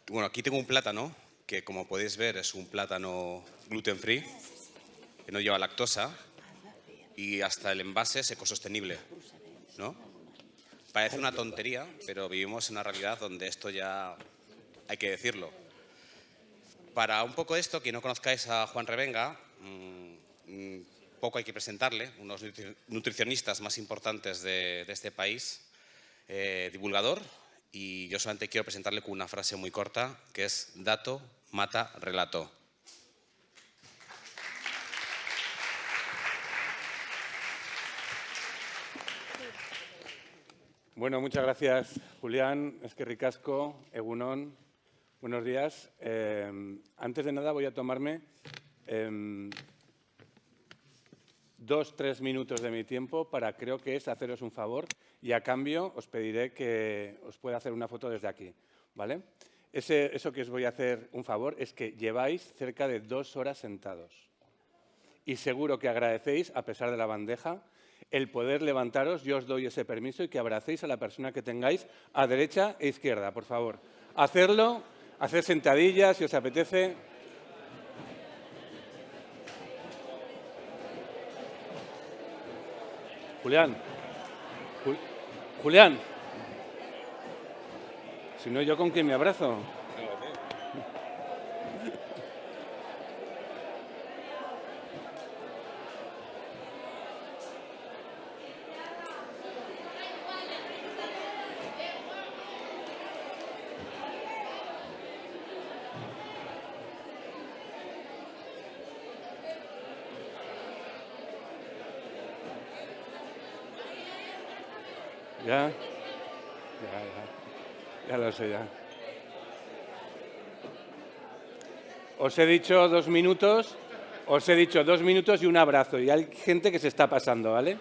Bueno, aquí tengo un plátano que, como podéis ver, es un plátano gluten free, que no lleva lactosa y hasta el envase es ecosostenible, ¿no? Parece una tontería, pero vivimos en una realidad donde esto ya hay que decirlo. Para un poco esto, quien no conozcáis a Juan Revenga, poco hay que presentarle, unos nutricionistas más importantes de este país, divulgador, y yo solamente quiero presentarle con una frase muy corta, que es dato mata relato. Bueno, muchas gracias, Julián. Eskerrik asko, egunon, buenos días. Antes de nada voy a tomarme 2-3 minutos de mi tiempo para, creo que es haceros un favor y a cambio os pediré que os pueda hacer una foto desde aquí, ¿vale? Eso que os voy a hacer un favor es que lleváis cerca de 2 horas sentados y seguro que agradecéis, a pesar de la bandeja, el poder levantaros. Yo os doy ese permiso y que abracéis a la persona que tengáis a derecha e izquierda, por favor. Hacerlo, hacer sentadillas si os apetece. Julián. Julián. Si no, ¿yo con quién me abrazo? Ya. Ya lo sé, ya. Os he dicho 2 minutos, y un abrazo. Y hay gente que se está pasando, ¿vale?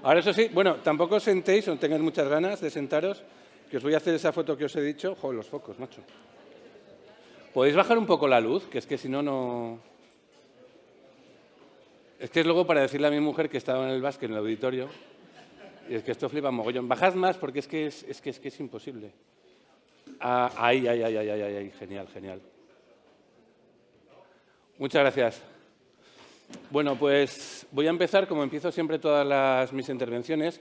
Ahora, eso sí, bueno, tampoco os sentéis o tengáis muchas ganas de sentaros, que os voy a hacer esa foto que os he dicho. Joder, los focos, macho. ¿Podéis bajar un poco la luz? Que es que si no, no... Es que es luego para decirle a mi mujer que estaba en el básquet, en el auditorio, y es que esto flipa mogollón. Bajad más porque es que es imposible. Ah, ahí, genial, genial. Muchas gracias. Bueno, pues voy a empezar, como empiezo siempre todas mis intervenciones,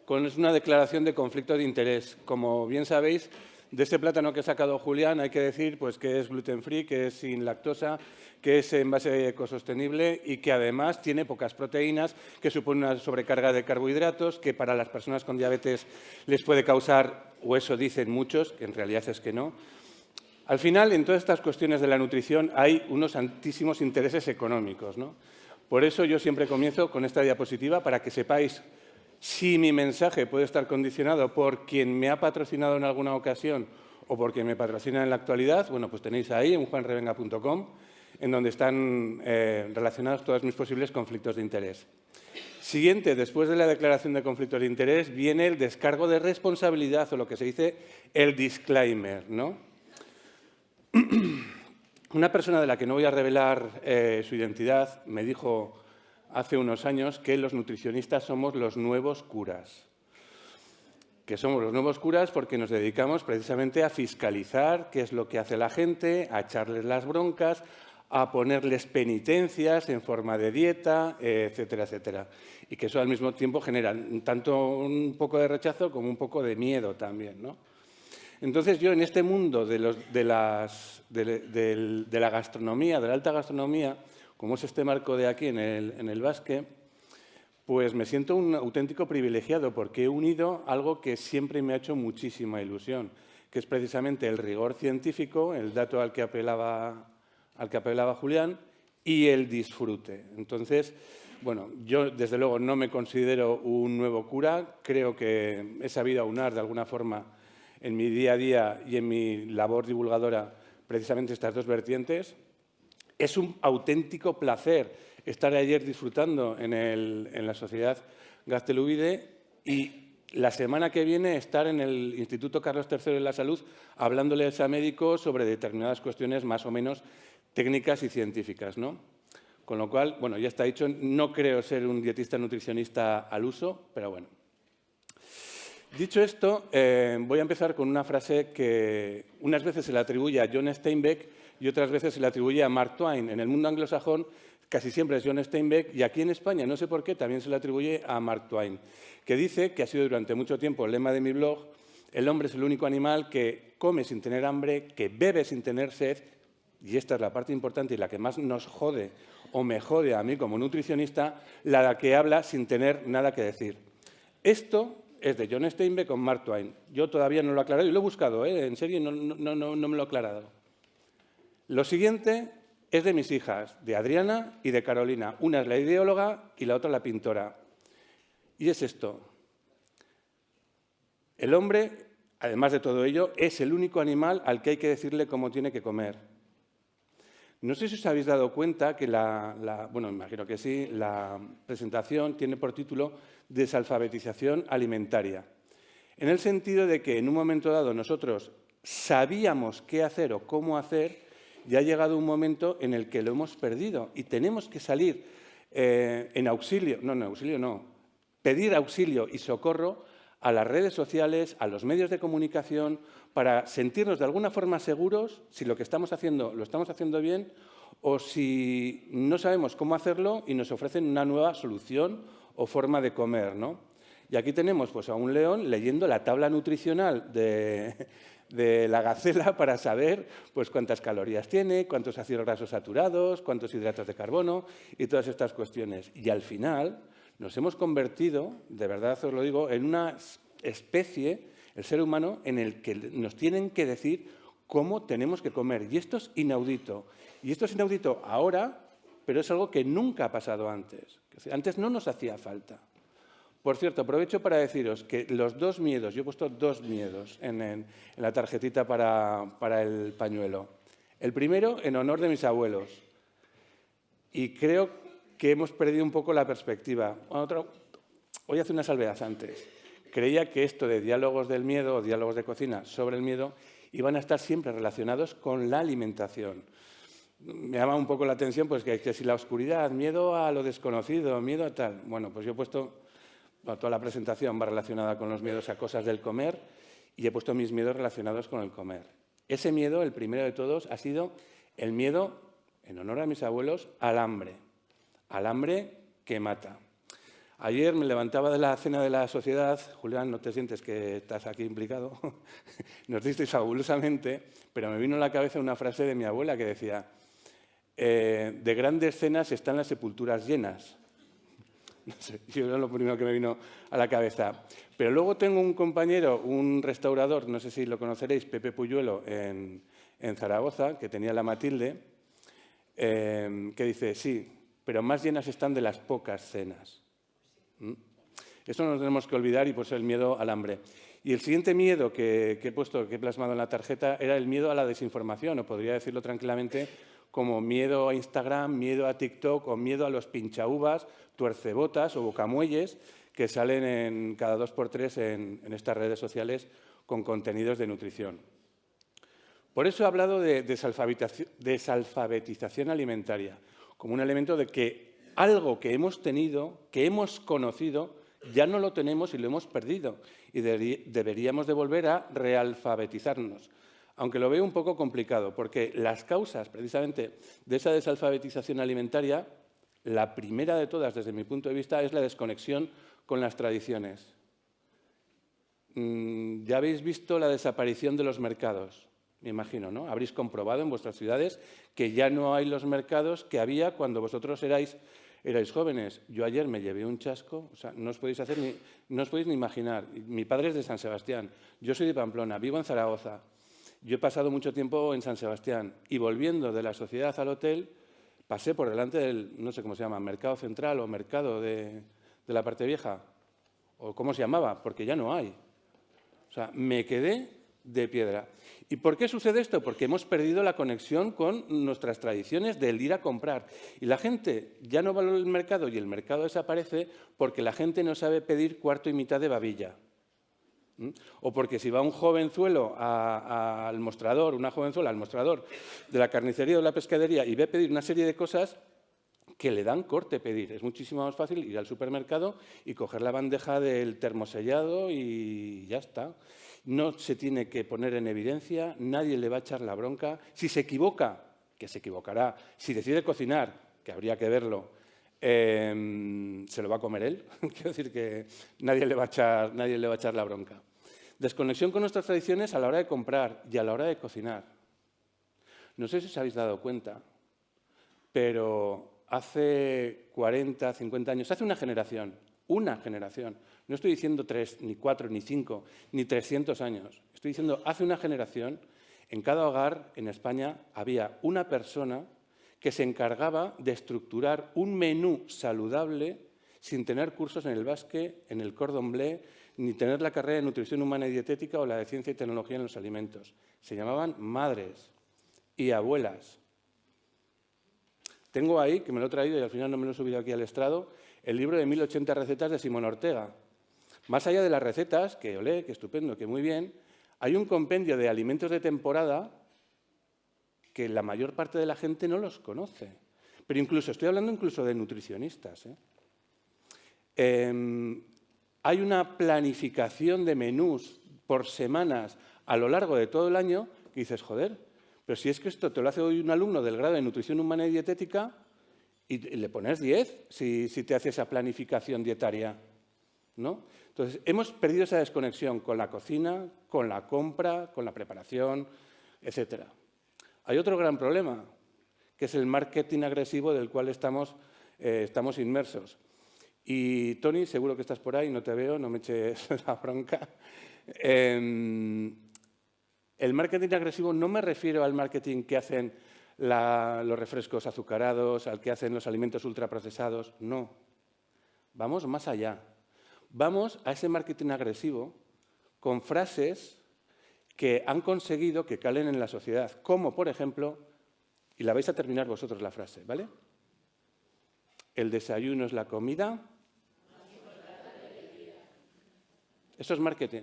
con una declaración de conflicto de interés. Como bien sabéis, de este plátano que ha sacado Julián hay que decir pues, que es gluten free, que es sin lactosa, que es en base ecosostenible y que además tiene pocas proteínas, que supone una sobrecarga de carbohidratos, que para las personas con diabetes les puede causar, o eso dicen muchos, que en realidad es que no. Al final, en todas estas cuestiones de la nutrición hay unos altísimos intereses económicos, ¿no? Por eso yo siempre comienzo con esta diapositiva para que sepáis si mi mensaje puede estar condicionado por quien me ha patrocinado en alguna ocasión o por quien me patrocina en la actualidad. Bueno, pues tenéis ahí en juanrevenga.com, en donde están relacionados todos mis posibles conflictos de interés. Siguiente, después de la declaración de conflictos de interés, viene el descargo de responsabilidad o lo que se dice el disclaimer, ¿no? Una persona de la que no voy a revelar su identidad me dijo hace unos años que los nutricionistas somos los nuevos curas. Que somos los nuevos curas porque nos dedicamos precisamente a fiscalizar qué es lo que hace la gente, a echarles las broncas, a ponerles penitencias en forma de dieta, etcétera, etcétera. Y que eso al mismo tiempo genera tanto un poco de rechazo como un poco de miedo también, ¿no? Entonces, yo en este mundo de la gastronomía, de la alta gastronomía, como es este marco de aquí en el Basque, pues me siento un auténtico privilegiado porque he unido algo que siempre me ha hecho muchísima ilusión, que es precisamente el rigor científico, el dato al que apelaba Julián, y el disfrute. Entonces, bueno, yo desde luego no me considero un nuevo cura, creo que he sabido aunar de alguna forma en mi día a día y en mi labor divulgadora precisamente estas dos vertientes. Es un auténtico placer estar ayer disfrutando en la Sociedad Gazteluide y la semana que viene estar en el Instituto Carlos III de la Salud hablándoles a médicos sobre determinadas cuestiones más o menos técnicas y científicas, ¿no? Con lo cual, bueno, ya está dicho, no creo ser un dietista nutricionista al uso, pero bueno. Dicho esto, voy a empezar con una frase que unas veces se le atribuye a John Steinbeck y otras veces se le atribuye a Mark Twain. En el mundo anglosajón casi siempre es John Steinbeck y aquí en España, no sé por qué, también se le atribuye a Mark Twain, que dice, que ha sido durante mucho tiempo el lema de mi blog, el hombre es el único animal que come sin tener hambre, que bebe sin tener sed, y esta es la parte importante y la que más nos jode o me jode a mí como nutricionista, la que habla sin tener nada que decir. Esto es de John Steinbeck con Mark Twain. Yo todavía no lo he aclarado y lo he buscado, en serio, no me lo he aclarado. Lo siguiente es de mis hijas, de Adriana y de Carolina. Una es la ideóloga y la otra la pintora. Y es esto. El hombre, además de todo ello, es el único animal al que hay que decirle cómo tiene que comer. No sé si os habéis dado cuenta que bueno, imagino que sí, la presentación tiene por título Desalfabetización alimentaria. En el sentido de que en un momento dado nosotros sabíamos qué hacer o cómo hacer y ha llegado un momento en el que lo hemos perdido y tenemos que salir pedir auxilio y socorro a las redes sociales, a los medios de comunicación, para sentirnos de alguna forma seguros si lo que estamos haciendo lo estamos haciendo bien o si no sabemos cómo hacerlo y nos ofrecen una nueva solución o forma de comer, ¿no? Y aquí tenemos pues, a un león leyendo la tabla nutricional de la gacela para saber pues, cuántas calorías tiene, cuántos ácidos grasos saturados, cuántos hidratos de carbono y todas estas cuestiones. Y al final nos hemos convertido, de verdad os lo digo, en una especie, el ser humano, en el que nos tienen que decir cómo tenemos que comer. Y esto es inaudito. Y esto es inaudito ahora, pero es algo que nunca ha pasado antes. Antes no nos hacía falta. Por cierto, aprovecho para deciros que los dos miedos, yo he puesto dos miedos en la tarjetita para el pañuelo. El primero, en honor de mis abuelos. Y creo que hemos perdido un poco la perspectiva. Voy a hacer una salvedad antes. Creía que esto de diálogos del miedo o diálogos de cocina sobre el miedo iban a estar siempre relacionados con la alimentación. Me llama un poco la atención pues, que si la oscuridad, miedo a lo desconocido, miedo a tal. Bueno, pues yo he puesto, toda la presentación va relacionada con los miedos a cosas del comer y he puesto mis miedos relacionados con el comer. Ese miedo, el primero de todos, ha sido el miedo, en honor a mis abuelos, al hambre que mata. Ayer me levantaba de la cena de la sociedad, Julián, no te sientes que estás aquí implicado, nos disteis fabulosamente, pero me vino a la cabeza una frase de mi abuela que decía, de grandes cenas están las sepulturas llenas. No sé, yo era lo primero que me vino a la cabeza. Pero luego tengo un compañero, un restaurador, no sé si lo conoceréis, Pepe Puyuelo, en Zaragoza, que tenía la Matilde, que dice, sí, pero más llenas están de las pocas cenas. Eso no nos tenemos que olvidar y por eso el miedo al hambre. Y el siguiente miedo que he plasmado en la tarjeta era el miedo a la desinformación, o podría decirlo tranquilamente como miedo a Instagram, miedo a TikTok o miedo a los pinchauvas, tuercebotas o bocamuelles que salen cada 2x3 en estas redes sociales con contenidos de nutrición. Por eso he hablado de desalfabetización alimentaria, como un elemento de que algo que hemos tenido, que hemos conocido, ya no lo tenemos y lo hemos perdido. Y deberíamos de volver a realfabetizarnos. Aunque lo veo un poco complicado, porque las causas, precisamente, de esa desalfabetización alimentaria, la primera de todas, desde mi punto de vista, es la desconexión con las tradiciones. Ya habéis visto la desaparición de los mercados. Me imagino, ¿no? Habréis comprobado en vuestras ciudades que ya no hay los mercados que había cuando vosotros erais jóvenes. Yo ayer me llevé un chasco, o sea, no os podéis ni imaginar. Mi padre es de San Sebastián, yo soy de Pamplona, vivo en Zaragoza. Yo he pasado mucho tiempo en San Sebastián y volviendo de la sociedad al hotel pasé por delante del, no sé cómo se llama, mercado central o mercado de la parte vieja, o cómo se llamaba, porque ya no hay. O sea, me quedé de piedra. ¿Y por qué sucede esto? Porque hemos perdido la conexión con nuestras tradiciones del ir a comprar. Y la gente ya no valora el mercado y el mercado desaparece porque la gente no sabe pedir cuarto y mitad de babilla. O porque si va un jovenzuelo al mostrador, una jovenzuela al mostrador de la carnicería o de la pescadería y ve pedir una serie de cosas, que le dan corte pedir. Es muchísimo más fácil ir al supermercado y coger la bandeja del termosellado y ya está. No se tiene que poner en evidencia, nadie le va a echar la bronca. Si se equivoca, que se equivocará. Si decide cocinar, que habría que verlo, se lo va a comer él. Quiero decir que nadie le va a echar la bronca. Desconexión con nuestras tradiciones a la hora de comprar y a la hora de cocinar. No sé si os habéis dado cuenta, pero hace 40, 50 años, hace una generación, no estoy diciendo 3, ni 4, ni 5, ni 300 años, estoy diciendo hace una generación, en cada hogar en España había una persona que se encargaba de estructurar un menú saludable sin tener cursos en el Basque, en el Cordon Bleu, ni tener la carrera de Nutrición Humana y Dietética o la de Ciencia y Tecnología en los Alimentos. Se llamaban madres y abuelas. Tengo ahí, que me lo he traído y al final no me lo he subido aquí al estrado, el libro de 1080 recetas de Simón Ortega. Más allá de las recetas, que olé, que estupendo, que muy bien, hay un compendio de alimentos de temporada que la mayor parte de la gente no los conoce. Pero incluso, estoy hablando incluso de nutricionistas. Hay una planificación de menús por semanas a lo largo de todo el año que dices, joder, pero si es que esto te lo hace hoy un alumno del grado de Nutrición Humana y Dietética y le pones 10 si te hace esa planificación dietaria, ¿no? Entonces, hemos perdido esa desconexión con la cocina, con la compra, con la preparación, etcétera. Hay otro gran problema, que es el marketing agresivo del cual estamos inmersos. Y, Tony, seguro que estás por ahí, no te veo, no me eches la bronca. El marketing agresivo no me refiero al marketing que hacen los refrescos azucarados, al que hacen los alimentos ultraprocesados, no. Vamos más allá. Vamos a ese marketing agresivo con frases que han conseguido que calen en la sociedad, como, por ejemplo, y la vais a terminar vosotros la frase, ¿vale? El desayuno es la comida. Eso es marketing.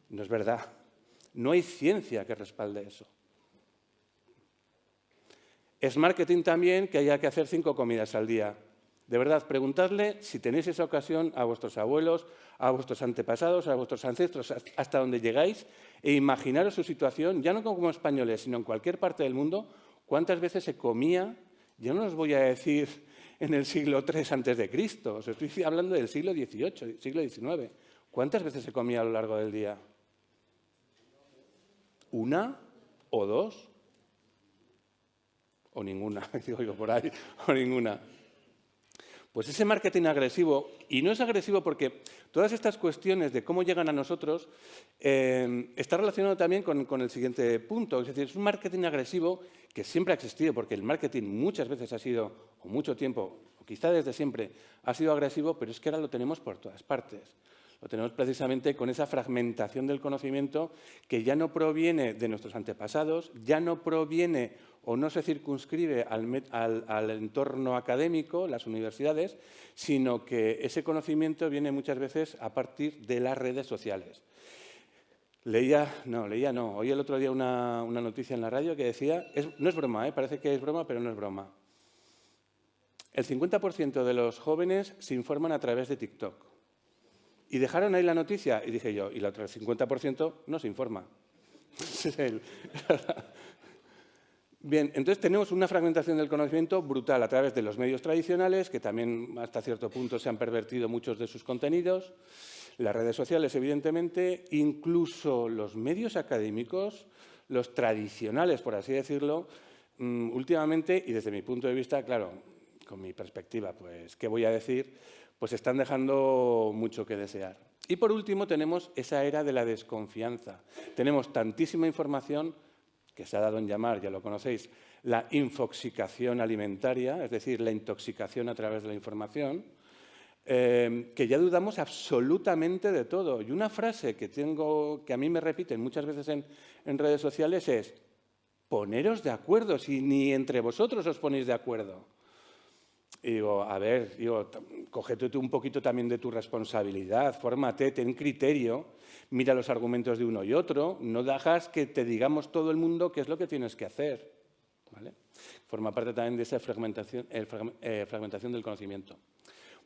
No es verdad. No hay ciencia que respalde eso. Es marketing también que haya que hacer 5 comidas al día. De verdad, preguntadle si tenéis esa ocasión a vuestros abuelos, a vuestros antepasados, a vuestros ancestros, hasta donde llegáis, e imaginaros su situación, ya no como españoles, sino en cualquier parte del mundo, cuántas veces se comía, yo no os voy a decir en el siglo III antes de Cristo, os estoy hablando del siglo XVIII, siglo XIX. ¿Cuántas veces se comía a lo largo del día? ¿Una o 2? O ninguna, digo yo por ahí, o ninguna. Pues ese marketing agresivo, y no es agresivo porque todas estas cuestiones de cómo llegan a nosotros está relacionado también con el siguiente punto. Es decir, es un marketing agresivo que siempre ha existido, porque el marketing muchas veces ha sido, o mucho tiempo, o quizá desde siempre, ha sido agresivo, pero es que ahora lo tenemos por todas partes. Lo tenemos precisamente con esa fragmentación del conocimiento que ya no proviene de nuestros antepasados, ya no proviene o no se circunscribe al entorno académico, las universidades, sino que ese conocimiento viene muchas veces a partir de las redes sociales. Oí el otro día una noticia en la radio que decía, no es broma, parece que es broma, pero no es broma. El 50% de los jóvenes se informan a través de TikTok. Y dejaron ahí la noticia y dije yo, y el otro 50% no se informa. Bien, entonces tenemos una fragmentación del conocimiento brutal a través de los medios tradicionales, que también hasta cierto punto se han pervertido muchos de sus contenidos, las redes sociales, evidentemente, incluso los medios académicos, los tradicionales, por así decirlo, últimamente, y desde mi punto de vista, claro, con mi perspectiva, pues, ¿qué voy a decir?, pues están dejando mucho que desear. Y por último tenemos esa era de la desconfianza. Tenemos tantísima información que se ha dado en llamar, ya lo conocéis, la infoxicación alimentaria, es decir, la intoxicación a través de la información, que ya dudamos absolutamente de todo. Y una frase que a mí me repiten muchas veces en redes sociales es poneros de acuerdo, si ni entre vosotros os ponéis de acuerdo. Y digo, a ver, cógete un poquito también de tu responsabilidad, fórmate, ten criterio, mira los argumentos de uno y otro, no dejas que te digamos todo el mundo qué es lo que tienes que hacer. ¿vale? Forma parte también de esa fragmentación del conocimiento.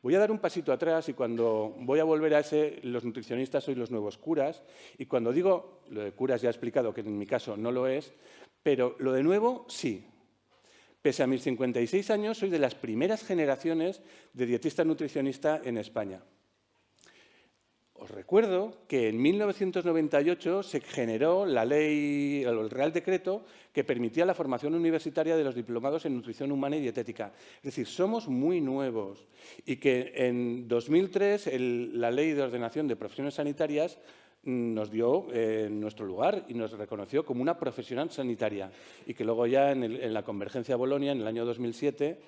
Voy a dar un pasito atrás y cuando voy a volver a ese, los nutricionistas sois los nuevos curas, y cuando digo, lo de curas ya he explicado que en mi caso no lo es, pero lo de nuevo sí. Pese a mis 56 años, soy de las primeras generaciones de dietistas nutricionistas en España. Os recuerdo que en 1998 se generó la ley, el Real Decreto, que permitía la formación universitaria de los diplomados en nutrición humana y dietética. Es decir, somos muy nuevos y que en 2003 la Ley de Ordenación de Profesiones Sanitarias nos dio nuestro lugar y nos reconoció como una profesional sanitaria y que luego ya en la Convergencia Bolonia, en el año 2007,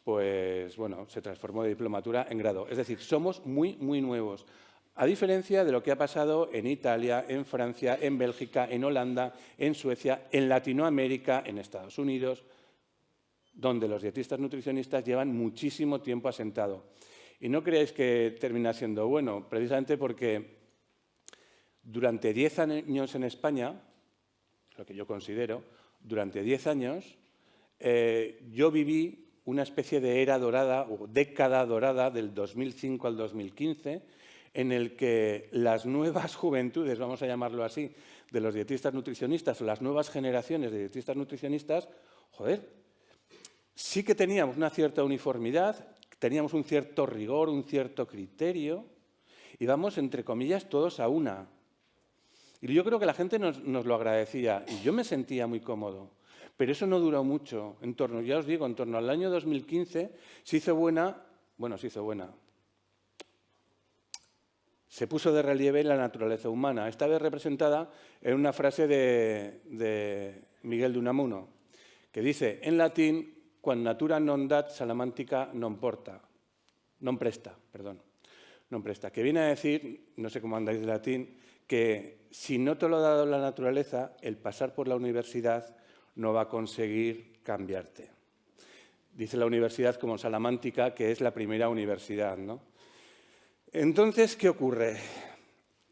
pues bueno, se transformó de diplomatura en grado. Es decir, somos muy, muy nuevos. A diferencia de lo que ha pasado en Italia, en Francia, en Bélgica, en Holanda, en Suecia, en Latinoamérica, en Estados Unidos, donde los dietistas nutricionistas llevan muchísimo tiempo asentados. Y no creáis que termina siendo bueno, precisamente porque durante 10 años en España, lo que yo considero, durante 10 años, yo viví una especie de era dorada o década dorada del 2005 al 2015, en el que las nuevas juventudes, vamos a llamarlo así, de los dietistas nutricionistas o las nuevas generaciones de dietistas nutricionistas, joder, sí que teníamos una cierta uniformidad, teníamos un cierto rigor, un cierto criterio, y vamos, entre comillas, todos a una. Y yo creo que la gente nos lo agradecía, y yo me sentía muy cómodo. Pero eso no duró mucho. Ya os digo, en torno al año 2015 se hizo buena. Se puso de relieve la naturaleza humana, esta vez representada en una frase de Miguel de Unamuno, que dice en latín, quam natura non dat salamantica non presta, que viene a decir, no sé cómo andáis de latín, que si no te lo ha dado la naturaleza, el pasar por la universidad no va a conseguir cambiarte. Dice la universidad como Salamantica, que es la primera universidad, ¿no? Entonces, ¿qué ocurre?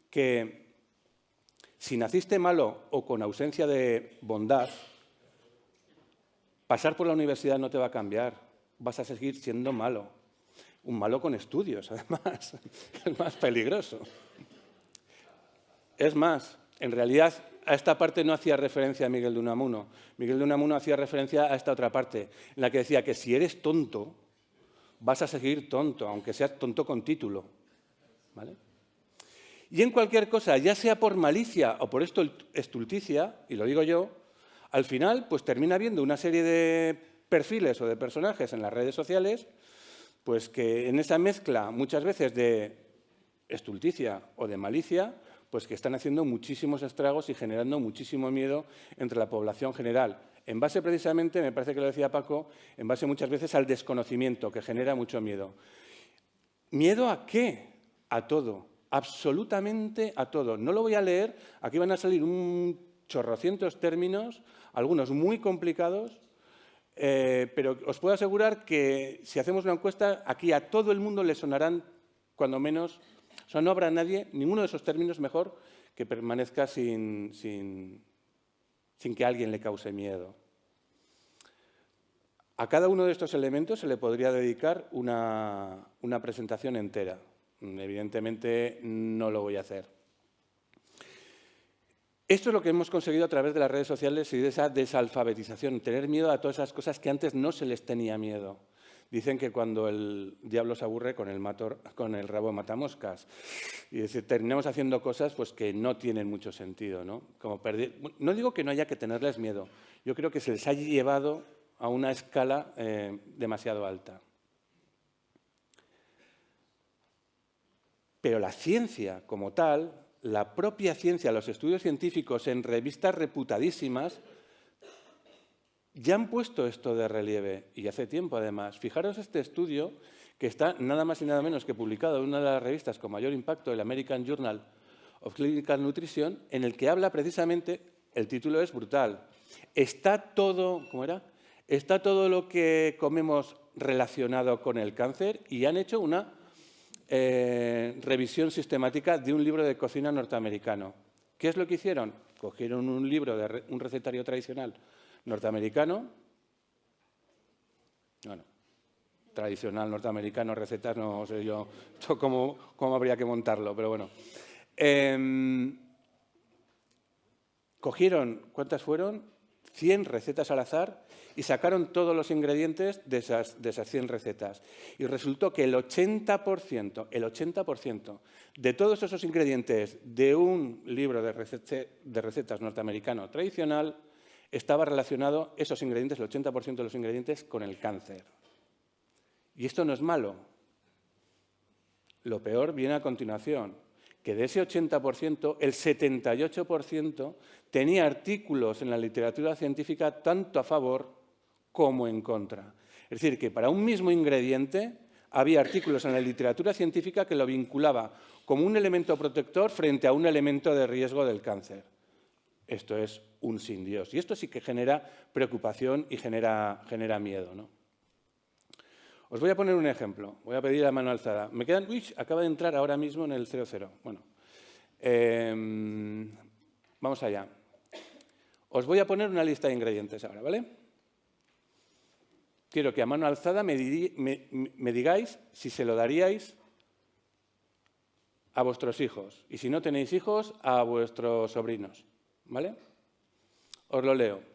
Que si naciste malo o con ausencia de bondad, pasar por la universidad no te va a cambiar, vas a seguir siendo malo. Un malo con estudios, además, es más peligroso. Es más, en realidad, a esta parte no hacía referencia a Miguel de Unamuno. Miguel de Unamuno hacía referencia a esta otra parte, en la que decía que si eres tonto, vas a seguir tonto, aunque seas tonto con título. ¿Vale? Y en cualquier cosa, ya sea por malicia o por estulticia, y lo digo yo, al final pues termina habiendo una serie de perfiles o de personajes en las redes sociales pues que en esa mezcla muchas veces de estulticia o de malicia pues que están haciendo muchísimos estragos y generando muchísimo miedo entre la población general. En base precisamente, me parece que lo decía Paco, en base muchas veces al desconocimiento que genera mucho miedo. ¿Miedo a qué? A todo, absolutamente a todo. No lo voy a leer, aquí van a salir un chorrocientos términos, algunos muy complicados, pero os puedo asegurar que si hacemos una encuesta, aquí a todo el mundo le sonarán, cuando menos, o sea, no habrá nadie, ninguno de esos términos mejor, que permanezca sin que a alguien le cause miedo. A cada uno de estos elementos se le podría dedicar una presentación entera. Evidentemente no lo voy a hacer. Esto es lo que hemos conseguido a través de las redes sociales y de esa desalfabetización, tener miedo a todas esas cosas que antes no se les tenía miedo. Dicen que cuando el diablo se aburre con el rabo matamoscas. Y decir, terminamos haciendo cosas pues, que no tienen mucho sentido, ¿no? No digo que no haya que tenerles miedo, yo creo que se les ha llevado a una escala demasiado alta. Pero la ciencia como tal, la propia ciencia, los estudios científicos en revistas reputadísimas, ya han puesto esto de relieve, y hace tiempo además. Fijaros este estudio que está nada más y nada menos que publicado en una de las revistas con mayor impacto, el American Journal of Clinical Nutrition, en el que habla precisamente, el título es brutal, está todo, ¿cómo era? Está todo lo que comemos relacionado con el cáncer, y han hecho una revisión sistemática de un libro de cocina norteamericano. ¿Qué es lo que hicieron? Cogieron un libro de un recetario tradicional norteamericano, Bueno, tradicional norteamericano, recetas, no sé yo cómo habría que montarlo, pero bueno. Cogieron, ¿cuántas fueron? 100 recetas al azar y sacaron todos los ingredientes de esas 100 recetas. Y resultó que el 80% de todos esos ingredientes de un libro de recetas norteamericano tradicional estaba relacionado, esos ingredientes, el 80% de los ingredientes, con el cáncer. Y esto no es malo. Lo peor viene a continuación, que de ese 80%, el 78% tenía artículos en la literatura científica tanto a favor como en contra. Es decir, que para un mismo ingrediente había artículos en la literatura científica que lo vinculaba como un elemento protector frente a un elemento de riesgo del cáncer. Esto es un sin Dios. Y esto sí que genera preocupación y genera miedo, ¿no? Os voy a poner un ejemplo. Voy a pedir a mano alzada. Me quedan... Uy, acaba de entrar ahora mismo en el 00. Bueno, vamos allá. Os voy a poner una lista de ingredientes ahora, ¿vale? Quiero que a mano alzada me digáis si se lo daríais a vuestros hijos. Y si no tenéis hijos, a vuestros sobrinos, ¿vale? Os lo leo.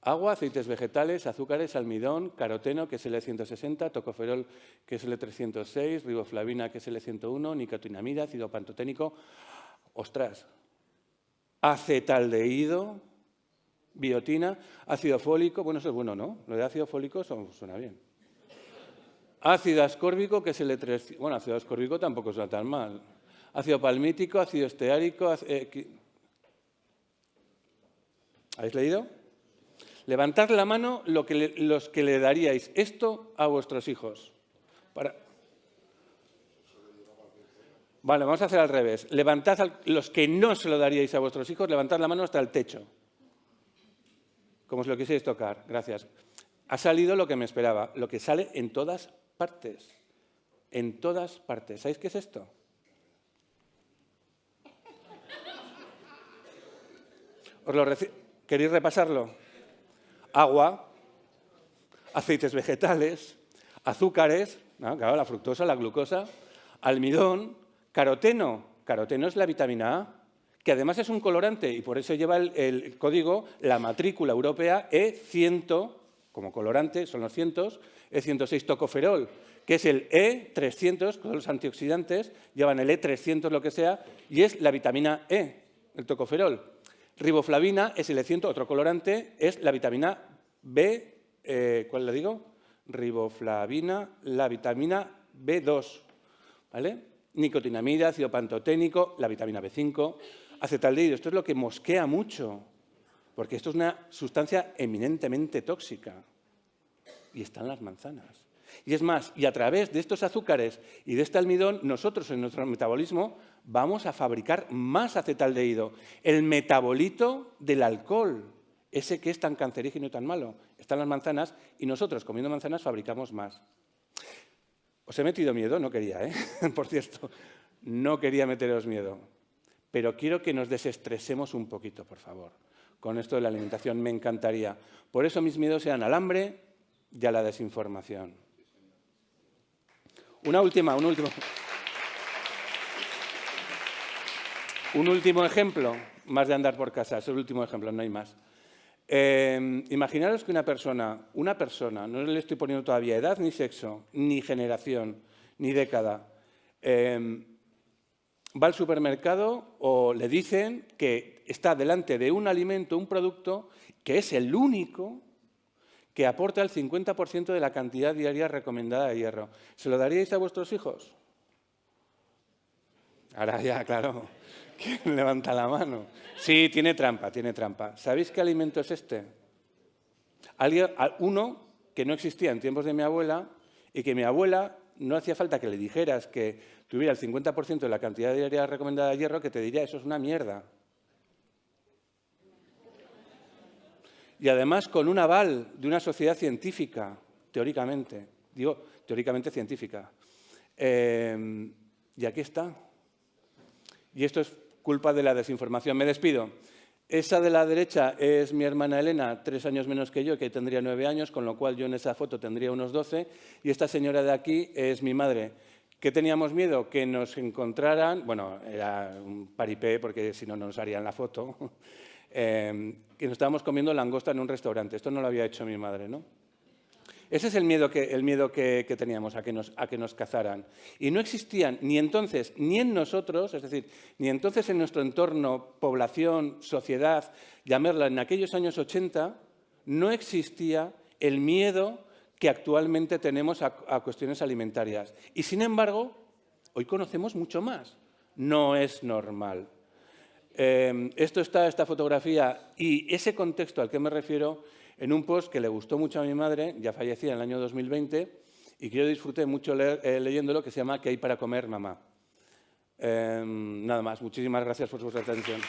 Agua, aceites vegetales, azúcares, almidón, caroteno, que es L160, tocoferol, que es L306, riboflavina, que es L101, nicotinamida, ácido pantoténico, ostras, acetaldehído, biotina, ácido fólico, bueno, eso es bueno, ¿no? Lo de ácido fólico suena bien. Ácido ascórbico, que es L3... Bueno, ácido ascórbico tampoco suena tan mal. Ácido palmítico, ácido esteárico... ¿Habéis leído? Levantad la mano los que le daríais esto a vuestros hijos. Vale, vamos a hacer al revés. Levantad los que no se lo daríais a vuestros hijos, levantad la mano hasta el techo. Como os lo quisierais tocar. Gracias. Ha salido lo que me esperaba, lo que sale en todas partes. En todas partes. ¿Sabéis qué es esto? ¿Queréis repasarlo? Agua, aceites vegetales, azúcares, ¿no? Claro, la fructosa, la glucosa, almidón, caroteno. Caroteno es la vitamina A, que además es un colorante y por eso lleva el código, la matrícula europea E100, como colorante, son los cientos, E106 tocoferol, que es el E300, con los antioxidantes, llevan el E300 lo que sea, y es la vitamina E, el tocoferol. Riboflavina es el E100, otro colorante, es la vitamina B, ¿cuál le digo? Riboflavina, la vitamina B2, ¿vale? Nicotinamida, ácido pantoténico, la vitamina B5, acetaldehído. Esto es lo que mosquea mucho, porque esto es una sustancia eminentemente tóxica y está en las manzanas. Y es más, y a través de estos azúcares y de este almidón, nosotros en nuestro metabolismo vamos a fabricar más acetaldehído, el metabolito del alcohol, ese que es tan cancerígeno y tan malo. Está en las manzanas y nosotros, comiendo manzanas, fabricamos más. Os he metido miedo, no quería, por cierto, no quería meteros miedo. Pero quiero que nos desestresemos un poquito, por favor, con esto de la alimentación, me encantaría. Por eso mis miedos eran al hambre y a la desinformación. Un último ejemplo, más de andar por casa, es el último ejemplo, no hay más. Imaginaros que una persona, no le estoy poniendo todavía edad, ni sexo, ni generación, ni década, va al supermercado o le dicen que está delante de un alimento, un producto, que es el único que aporta el 50% de la cantidad diaria recomendada de hierro. ¿Se lo daríais a vuestros hijos? Ahora ya, claro. ¿Quién levanta la mano? Sí, tiene trampa, tiene trampa. ¿Sabéis qué alimento es este? Uno que no existía en tiempos de mi abuela y que mi abuela no hacía falta que le dijeras que tuviera el 50% de la cantidad diaria recomendada de hierro, que te diría, eso es una mierda. Y además con un aval de una sociedad científica, teóricamente, digo, teóricamente científica. Y aquí está. Y esto es culpa de la desinformación. Me despido. Esa de la derecha es mi hermana Elena, 3 años menos que yo, que tendría 9 años, con lo cual yo en esa foto tendría unos 12. Y esta señora de aquí es mi madre. ¿Qué teníamos miedo? Que nos encontraran, bueno, era un paripé porque si no, no nos harían la foto, que nos estábamos comiendo langosta en un restaurante. Esto no lo había hecho mi madre, ¿no? Ese es el miedo que teníamos, a que nos cazaran. Y no existían ni entonces ni en nosotros, es decir, ni entonces en nuestro entorno, población, sociedad, llamarla en aquellos años 80, no existía el miedo que actualmente tenemos a cuestiones alimentarias. Y, sin embargo, hoy conocemos mucho más. No es normal. Esta fotografía y ese contexto al que me refiero en un post que le gustó mucho a mi madre, ya fallecía en el año 2020, y que yo disfruté mucho leyéndolo, que se llama ¿Qué hay para comer, mamá? Nada más. Muchísimas gracias por su atención.